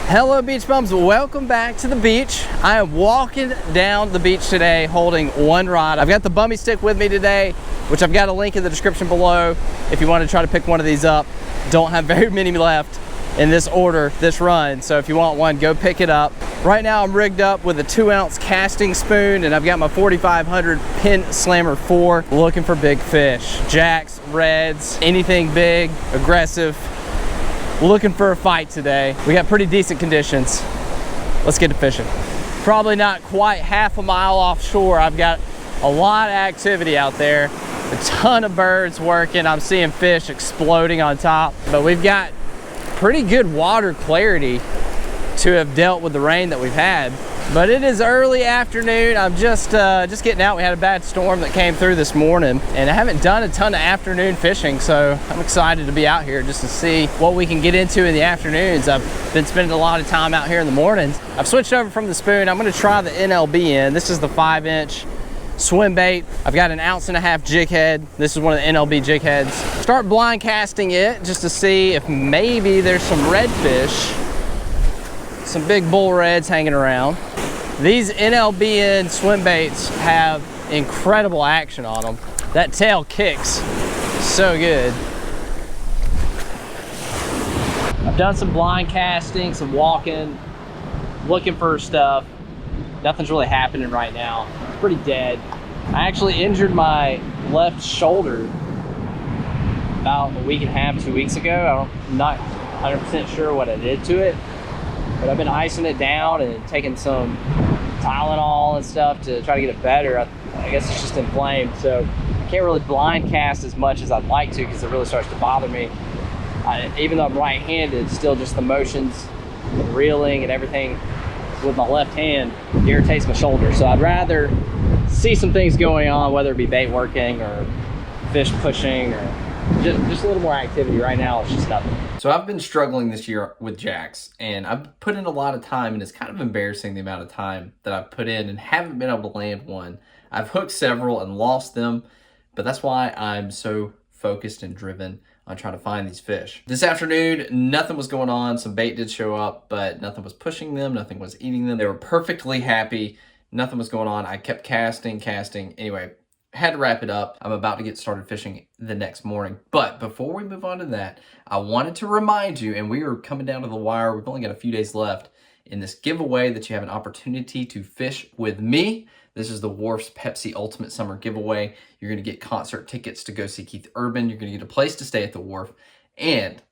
Hello beach bums, welcome back to the beach. I am walking down the beach today holding one rod. I've got the bummy stick with me today, which I've got a link in the description below if you want to try to pick one of these up. Don't have very many left in this order, this run, so if you want one, go pick it up. Right now I'm rigged up with a 2-ounce casting spoon and I've got my 4500 Pin Slammer 4, looking for big fish. Jacks, reds, anything big, aggressive. Looking for a fight today. We got pretty decent conditions. Let's get to fishing. Probably not quite half a mile offshore. I've got a lot of activity out there. A ton of birds working. I'm seeing fish exploding on top, but we've got pretty good water clarity to have dealt with the rain that we've had. But it is early afternoon. I'm just getting out. We had a bad storm that came through this morning, and I haven't done a ton of afternoon fishing, so I'm excited to be out here just to see what we can get into in the afternoons. I've been spending a lot of time out here in the mornings. I've switched over from the spoon. I'm gonna try the NLBN. This is the 5-inch swim bait. I've got an 1.5 ounce jig head. This is one of the NLB jig heads. Start blind casting it just to see if maybe there's some redfish, some big bull reds hanging around. These NLBN swim baits have incredible action on them. That tail kicks so good. I've done some blind casting, some walking, looking for stuff. Nothing's really happening right now. It's pretty dead. I actually injured my left shoulder about a week and a half, 2 weeks ago. I'm not 100% sure what I did to it, but I've been icing it down and taking some Tylenol and stuff to try to get it better. I guess it's just inflamed, so I can't really blind cast as much as I'd like to because it really starts to bother me. Even though I'm right-handed, still just the motions, the reeling and everything with my left hand irritates my shoulder. So I'd rather see some things going on, whether it be bait working or fish pushing or just a little more activity. Right now it's just nothing. So I've been struggling this year with jacks, and I've put in a lot of time, and it's kind of embarrassing the amount of time that I've put in and haven't been able to land one. I've hooked several and lost them, but that's why I'm so focused and driven on trying to find these fish. This afternoon, nothing was going on. Some bait did show up, but nothing was pushing them. Nothing was eating them. They were perfectly happy. Nothing was going on. I kept casting. Anyway, had to wrap it up. I'm about to get started fishing the next morning. But before we move on to that, I wanted to remind you, and we are coming down to the wire. We've only got a few days left in this giveaway, that you have an opportunity to fish with me. This is the Wharf's Pepsi Ultimate Summer Giveaway. You're going to get concert tickets to go see Keith Urban. You're going to get a place to stay at the Wharf and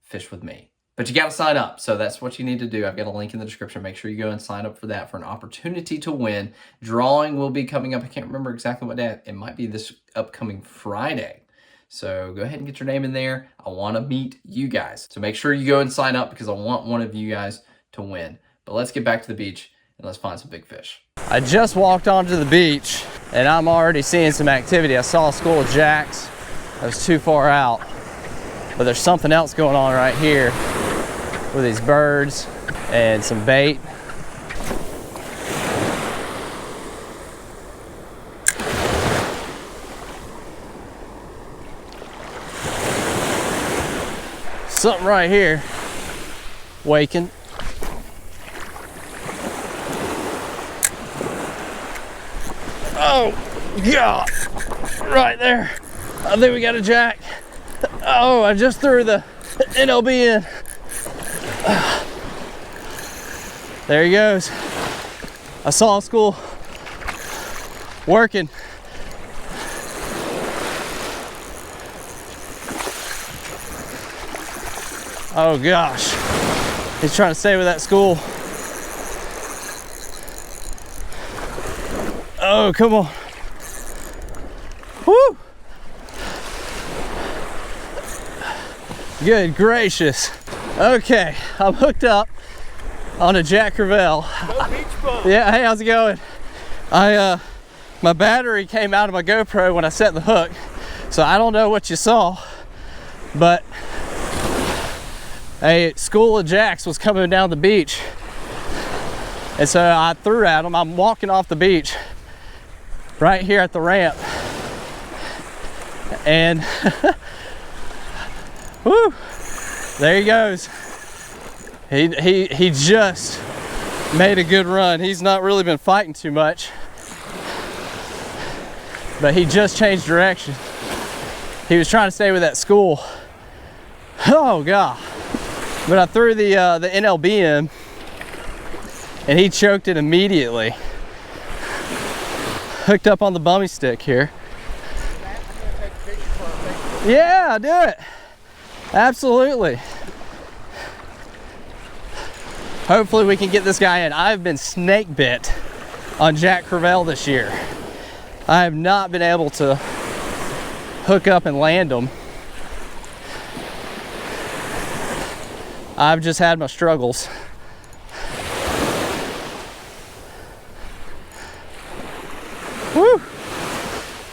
fish with me. But you got to sign up, so that's what you need to do. I've got a link in the description. Make sure you go and sign up for that, for an opportunity to win. Drawing will be coming up. I can't remember exactly what day. It might be this upcoming Friday. So go ahead and get your name in there. I want to meet you guys. So make sure you go and sign up because I want one of you guys to win. But let's get back to the beach and let's find some big fish. I just walked onto the beach and I'm already seeing some activity. I saw a school of jacks. I was too far out. But there's something else going on right here with these birds and some bait. Something right here, waking. Oh, God, right there. I think we got a jack. Oh, I just threw the NLB in. There he goes. I saw a school working. Oh gosh, he's trying to stay with that school. Oh, come on. Woo! Good gracious. Okay, I'm hooked up on a Jack Crevalle. No beach bum. Yeah, hey, how's it going? My battery came out of my GoPro when I set the hook, so I don't know what you saw, but a school of jacks was coming down the beach, and so I threw at them. I'm walking off the beach right here at the ramp, and woo, there he goes. He just made a good run. He's not really been fighting too much, but he just changed direction. He was trying to stay with that school. Oh God. But I threw the NLB in and he choked it immediately. Hooked up on the bummy stick here. Yeah, do it. Absolutely. Hopefully we can get this guy in. I've been snake bit on Jack Crevalle this year. I have not been able to hook up and land them. I've just had my struggles. Woo!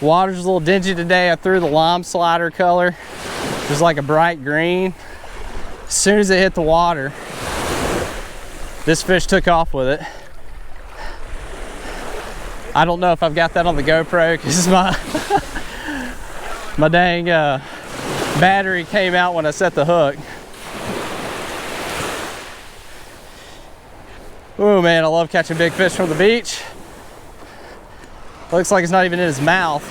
Water's a little dingy today. I threw the lime slider color. It was like a bright green. As soon as it hit the water, this fish took off with it. I don't know if I've got that on the GoPro because my dang battery came out when I set the hook. Oh man, I love catching big fish from the beach. Looks like it's not even in his mouth.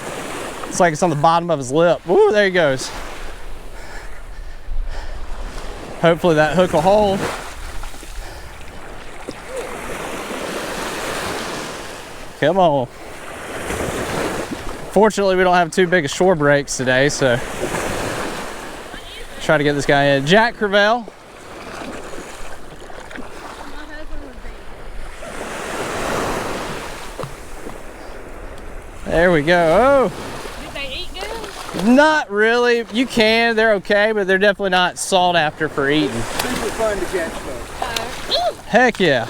It's like it's on the bottom of his lip. Ooh, there he goes. Hopefully that hook will hold. Come on. Fortunately, we don't have too big of shore breaks today, so try to get this guy in. Jack Crevalle. There we go. Oh. Did they eat good? Not really. You can. They're okay, but they're definitely not sought after for eating. Super fun to catch though. Heck yeah.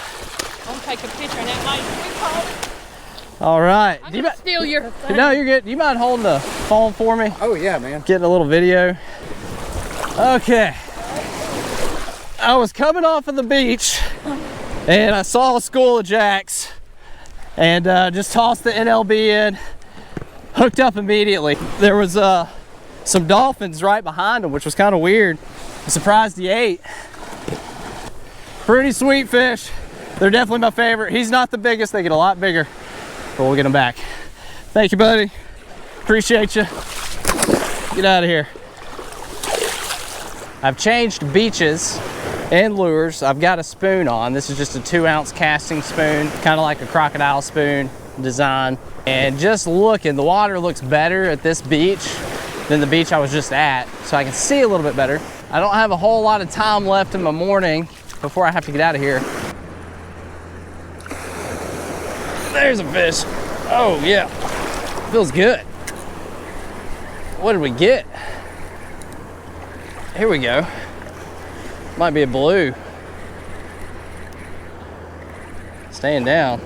I'm gonna take a picture of that night we called it. All right. I'm gonna steal your thing. No, you're good. Do you mind holding the phone for me? Oh yeah, man. Getting a little video. Okay. I was coming off of the beach and I saw a school of jacks and just tossed the NLB in, hooked up immediately. There was some dolphins right behind them, which was kind of weird. I'm surprised he ate. Pretty sweet fish. They're definitely my favorite. He's not the biggest, they get a lot bigger, but we'll get him back. Thank you, buddy. Appreciate you. Get out of here. I've changed beaches and lures. I've got a spoon on. This is just a 2-ounce casting spoon, kind of like a crocodile spoon design. And just looking, the water looks better at this beach than the beach I was just at, so I can see a little bit better. I don't have a whole lot of time left in my morning before I have to get out of here. There's a fish. Oh yeah, feels good. What did we get? Here we go. Might be a blue. Staying down.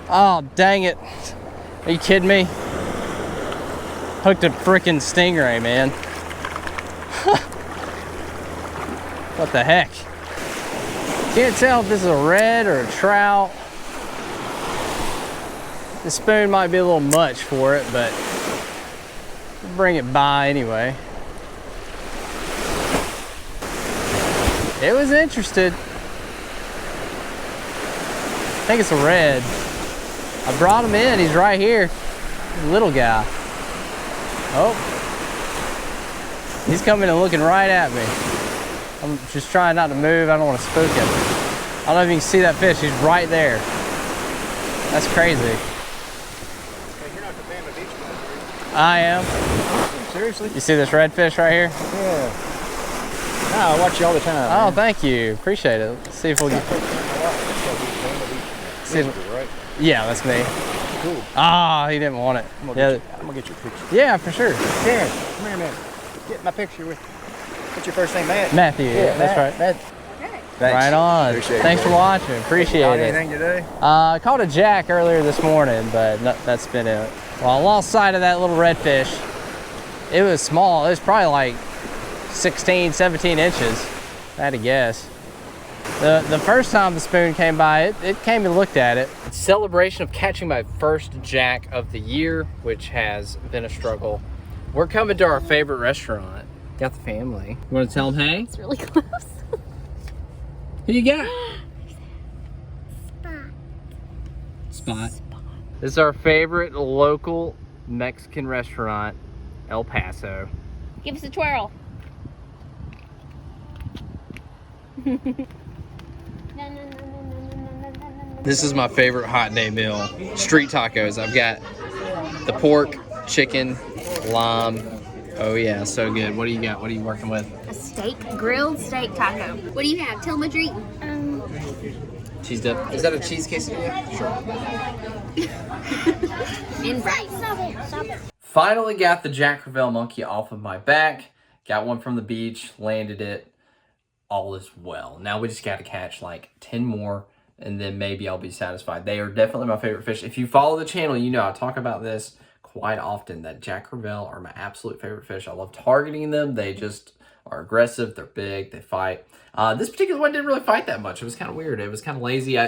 Oh, dang it. Are you kidding me? Hooked a freaking stingray, man. What the heck? Can't tell if this is a red or a trout. The spoon might be a little much for it, but we'll bring it by anyway. It was interested. I think it's a red. I brought him in, he's right here. Little guy. Oh. He's coming and looking right at me. I'm just trying not to move, I don't want to spook him. I don't know if you can see that fish, he's right there. That's crazy. You're not the fan of beach club, I am. seriously? You see this redfish right here? Yeah. No, I watch you all the time. Oh, man. thank you. Appreciate it. Let's see if we'll get. See if, Right? yeah, that's me. Cool. Ah, he didn't want it. I'm Yeah, gonna get your picture. yeah, for sure. Darren, come here, man. Get my picture with. What's your first name, Matt? Matthew, yeah, that's right. Matt. Thanks. Right on. Appreciate Thanks it, for man. watching. Appreciate Caught it. anything today? I caught a jack earlier this morning, but that's been it. Well, I lost sight of that little redfish. It was small. It was probably like 16, 17 inches. I had to guess. The first time the spoon came by, it came and looked at it. Celebration of catching my first jack of the year, which has been a struggle. We're coming to our favorite restaurant. Got the family. You want to tell them hey? It's really close. Who you got? Spot. This is our favorite local Mexican restaurant, El Paso. Give us a twirl. This is my favorite hot day meal, street tacos. I've got the pork, chicken, lime. Oh yeah, so good. What do you got? What are you working with? A steak, grilled steak taco. What do you have? Tell them what you're eating. Cheese dip. Is that a cheese quesadilla? Sure. And rice. Finally got the Jack Crevalle monkey off of my back. Got one from the beach, landed it. All is well. Now we just got to catch like 10 more and then maybe I'll be satisfied. They are definitely my favorite fish. If you follow the channel, you know I talk about this quite often, that Jack Crevalle are my absolute favorite fish. I love targeting them. They just are aggressive. They're big. They fight. This particular one didn't really fight that much. It was kind of weird. It was kind of lazy.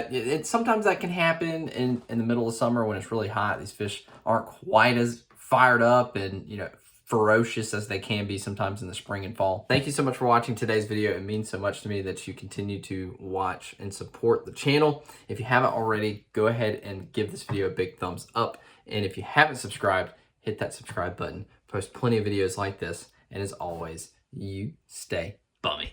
Sometimes that can happen in the middle of summer when it's really hot. These fish aren't quite as fired up and, you know, ferocious as they can be sometimes in the spring and fall. Thank you so much for watching today's video. It means so much to me that you continue to watch and support the channel. If you haven't already, go ahead and give this video a big thumbs up. And if you haven't subscribed, hit that subscribe button. Post plenty of videos like this. And as always, you stay bummy.